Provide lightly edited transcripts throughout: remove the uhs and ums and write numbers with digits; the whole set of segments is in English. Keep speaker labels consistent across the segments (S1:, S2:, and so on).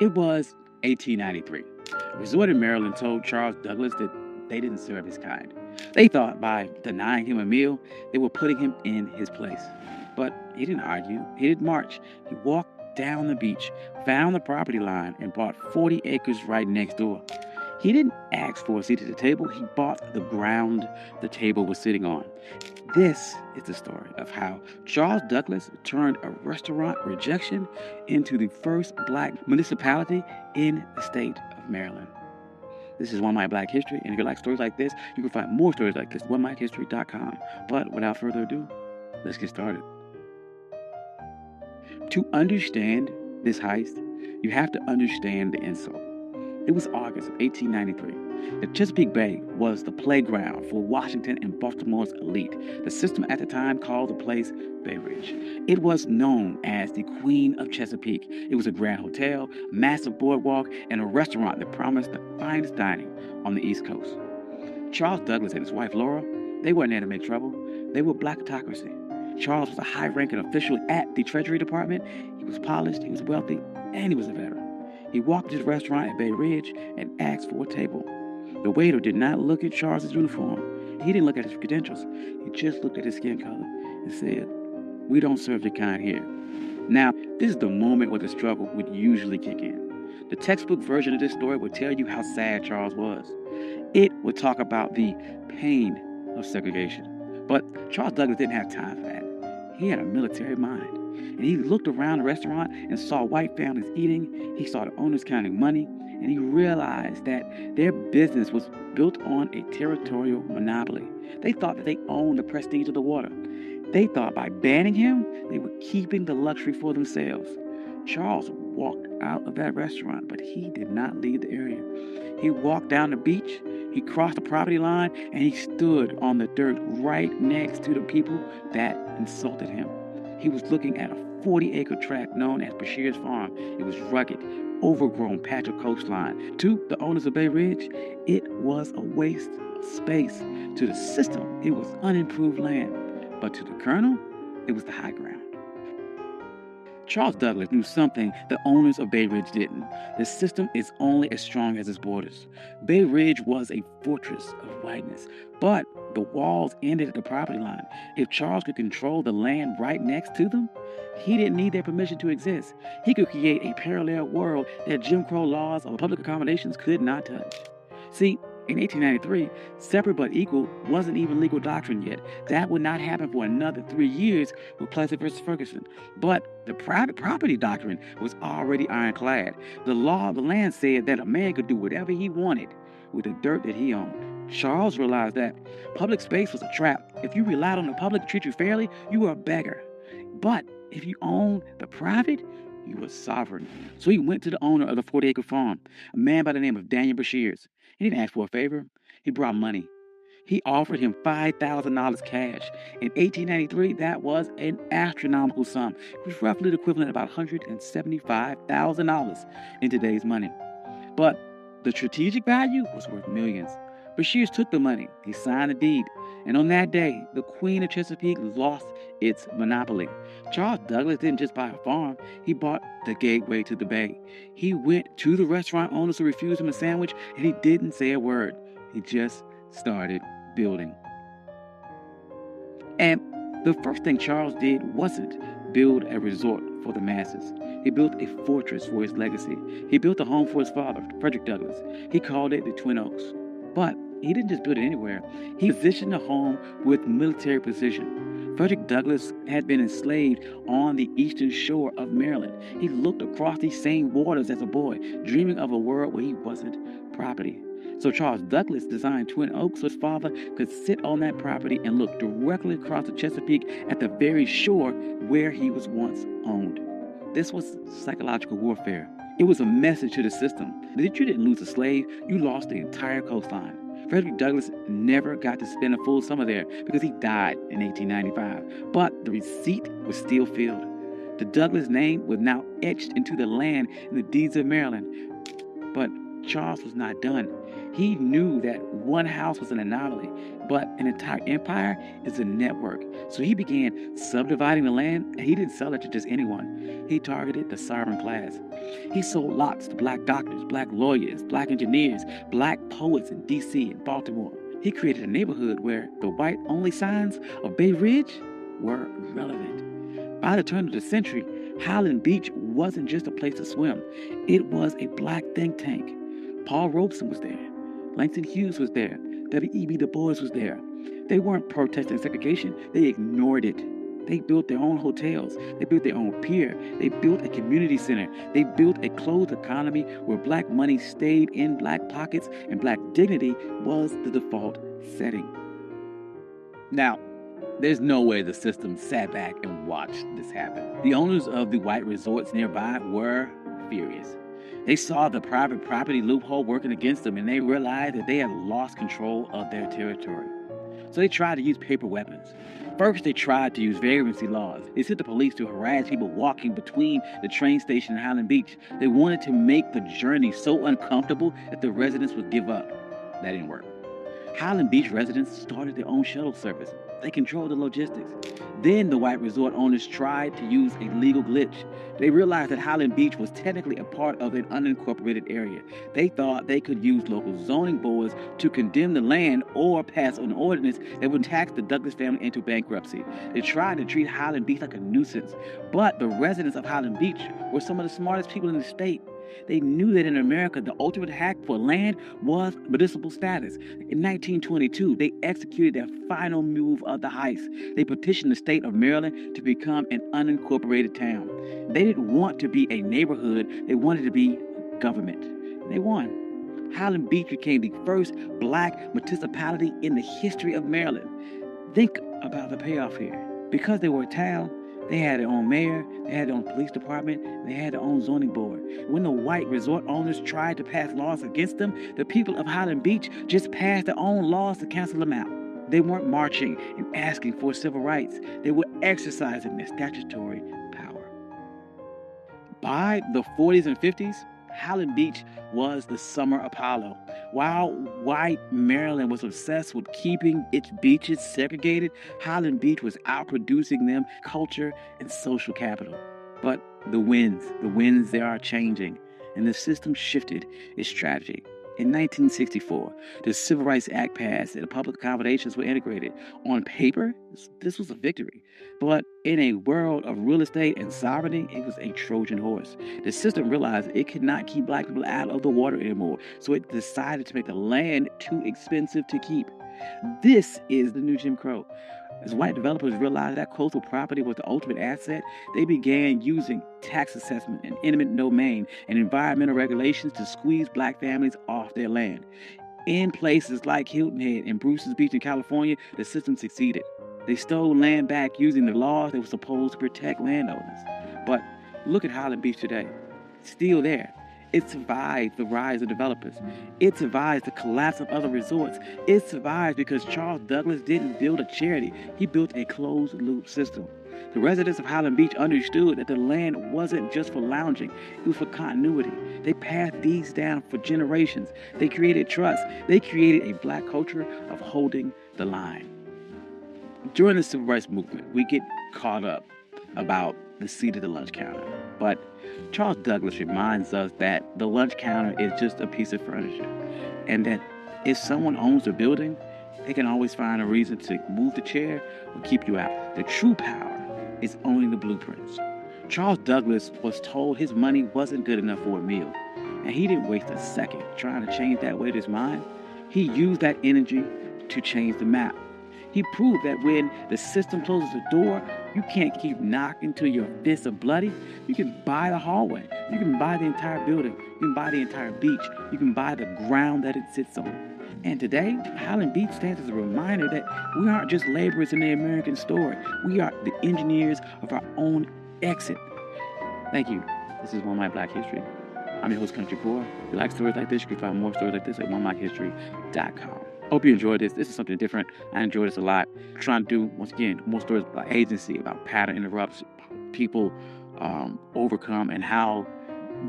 S1: It was 1893. A resort in Maryland told Charles Douglas that they didn't serve his kind. They thought by denying him a meal, they were putting him in his place. But he didn't argue. He didn't march. He walked down the beach, found the property line, and bought 40 acres right next door. He didn't ask for a seat at the table. He bought the ground the table was sitting on. This is the story of how Charles Douglas turned a restaurant rejection into the first black municipality in the state of Maryland. This is One Mike Black History, and if you like stories like this, you can find more stories like this at onemikehistory.com. But without further ado, let's get started. To understand this heist, you have to understand the insult. It was August of 1893. The Chesapeake Bay was the playground for Washington and Baltimore's elite. The system at the time called the place Bay Ridge. It was known as the Queen of Chesapeake. It was a grand hotel, massive boardwalk, and a restaurant that promised the finest dining on the East Coast. Charles Douglas and his wife Laura, they weren't there to make trouble. They were blackocracy. Charles was a high-ranking official at the Treasury Department. He was polished, he was wealthy, and he was a veteran. He walked to his restaurant at Bay Ridge and asked for a table. The waiter did not look at Charles's uniform. He didn't look at his credentials. He just looked at his skin color and said, "We don't serve your kind here." Now, this is the moment where the struggle would usually kick in. The textbook version of this story would tell you how sad Charles was. It would talk about the pain of segregation. But Charles Douglas didn't have time for that. He had a military mind. And he looked around the restaurant and saw white families eating. He saw the owners counting money. And he realized that their business was built on a territorial monopoly. They thought that they owned the prestige of the water. They thought by banning him, they were keeping the luxury for themselves. Charles walked out of that restaurant, but he did not leave the area. He walked down the beach, he crossed the property line, and he stood on the dirt right next to the people that insulted him. He was looking at a 40-acre tract known as Bashir's Farm. It was rugged, overgrown patch of coastline. To the owners of Bay Ridge, it was a waste of space. To the system, it was unimproved land. But to the Colonel, it was the high ground. Charles Douglas knew something the owners of Bay Ridge didn't. The system is only as strong as its borders. Bay Ridge was a fortress of whiteness, but the walls ended at the property line. If Charles could control the land right next to them, he didn't need their permission to exist. He could create a parallel world that Jim Crow laws of public accommodations could not touch. See, in 1893, separate but equal wasn't even legal doctrine yet. That would not happen for another 3 years with Plessy versus Ferguson. But the private property doctrine was already ironclad. The law of the land said that a man could do whatever he wanted with the dirt that he owned. Charles realized that public space was a trap. If you relied on the public to treat you fairly, you were a beggar. But if you owned the private, you were sovereign. So he went to the owner of the 40-acre farm, a man by the name of Daniel Bashirs. He didn't ask for a favor. He brought money. He offered him $5,000 cash. In 1893, that was an astronomical sum. It was roughly the equivalent of about $175,000 in today's money. But the strategic value was worth millions. Bashirs took the money. He signed the deed. And on that day, the Queen of Chesapeake lost its monopoly. Charles Douglas didn't just buy a farm. He bought the gateway to the bay. He went to the restaurant owners who refused him a sandwich, and he didn't say a word. He just started building. And the first thing Charles did wasn't build a resort for the masses. He built a fortress for his legacy. He built a home for his father, Frederick Douglass. He called it the Twin Oaks. But he didn't just build it anywhere. He positioned the home with military precision. Frederick Douglass had been enslaved on the eastern shore of Maryland. He looked across these same waters as a boy, dreaming of a world where he wasn't property. So Charles Douglas designed Twin Oaks so his father could sit on that property and look directly across the Chesapeake at the very shore where he was once owned. This was psychological warfare. It was a message to the system that if you didn't lose a slave, you lost the entire coastline. Frederick Douglass never got to spend a full summer there because he died in 1895, but the receipt was still filled. The Douglass name was now etched into the land in the deeds of Maryland. But Charles was not done. He knew that one house was an anomaly, but an entire empire is a network. So he began subdividing the land, and he didn't sell it to just anyone. He targeted the sovereign class. He sold lots to black doctors, black lawyers, black engineers, black poets in D.C. and Baltimore. He created a neighborhood where the white-only signs of Bay Ridge were relevant. By the turn of the century, Highland Beach wasn't just a place to swim. It was a black think tank. Paul Robeson was there. Langston Hughes was there. W.E.B. Du Bois was there. They weren't protesting segregation. They ignored it. They built their own hotels. They built their own pier. They built a community center. They built a closed economy where black money stayed in black pockets and black dignity was the default setting. Now, there's no way the system sat back and watched this happen. The owners of the white resorts nearby were furious. They saw the private property loophole working against them, and they realized that they had lost control of their territory. So they tried to use paper weapons. First, they tried to use vagrancy laws. They sent the police to harass people walking between the train station and Highland Beach. They wanted to make the journey so uncomfortable that the residents would give up. That didn't work. Highland Beach residents started their own shuttle service. They controlled the logistics. Then the white resort owners tried to use a legal glitch. They realized that Highland Beach was technically a part of an unincorporated area. They thought they could use local zoning boards to condemn the land or pass an ordinance that would tax the Douglass family into bankruptcy. They tried to treat Highland Beach like a nuisance, but the residents of Highland Beach were some of the smartest people in the state. They knew that in America, the ultimate hack for land was municipal status. In 1922, they executed their final move of the heist. They petitioned the state of Maryland to become an unincorporated town. They didn't want to be a neighborhood. They wanted to be government. They won. Highland Beach became the first black municipality in the history of Maryland. Think about the payoff here. Because they were a town, they had their own mayor, they had their own police department, they had their own zoning board. When the white resort owners tried to pass laws against them, the people of Highland Beach just passed their own laws to cancel them out. They weren't marching and asking for civil rights. They were exercising their statutory power. By the 40s and 50s, Highland Beach was the summer Apollo. While white Maryland was obsessed with keeping its beaches segregated, Highland Beach was outproducing them culture and social capital. But the winds they are changing, and the system shifted its strategy. In 1964, the Civil Rights Act passed and public accommodations were integrated. On paper, this was a victory. But in a world of real estate and sovereignty, it was a Trojan horse. The system realized it could not keep black people out of the water anymore, so it decided to make the land too expensive to keep. This is the new Jim Crow. As white developers realized that coastal property was the ultimate asset, they began using tax assessment and eminent domain and environmental regulations to squeeze black families off their land. In places like Hilton Head and Bruce's Beach in California, the system succeeded. They stole land back using the laws that were supposed to protect landowners. But look at Highland Beach today. It's still there. It survived the rise of developers. It survived the collapse of other resorts. It survived because Charles Douglass didn't build a charity. He built a closed-loop system. The residents of Highland Beach understood that the land wasn't just for lounging. It was for continuity. They passed these down for generations. They created trust. They created a black culture of holding the line. During the Civil Rights Movement, we get caught up about the seat of the lunch counter. But Charles Douglass reminds us that the lunch counter is just a piece of furniture, and that if someone owns the building, they can always find a reason to move the chair or keep you out. The true power is owning the blueprints. Charles Douglass was told his money wasn't good enough for a meal, and he didn't waste a second trying to change that with his mind. He used that energy to change the map. He proved that when the system closes the door, you can't keep knocking till your fists are bloody. You can buy the hallway. You can buy the entire building. You can buy the entire beach. You can buy the ground that it sits on. And today, Highland Beach stands as a reminder that we aren't just laborers in the American story. We are the engineers of our own exit. Thank you. This is One My Black History. I'm your host, Country Boy. If you like stories like this, you can find more stories like this at oneblackhistory.com. Hope you enjoyed this. This is something different. I enjoyed this a lot. Trying to do, once again, more stories about agency, about pattern interrupts, people overcome, and how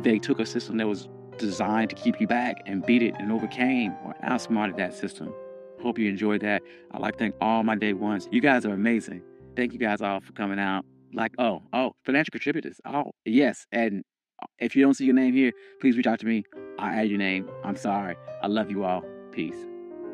S1: they took a system that was designed to keep you back and beat it and overcame or outsmarted that system. Hope you enjoyed that. I'd like to thank all my day ones. You guys are amazing. Thank you guys all for coming out. Like, financial contributors. Oh, yes. And if you don't see your name here, please reach out to me. I'll add your name. I'm sorry. I love you all. Peace.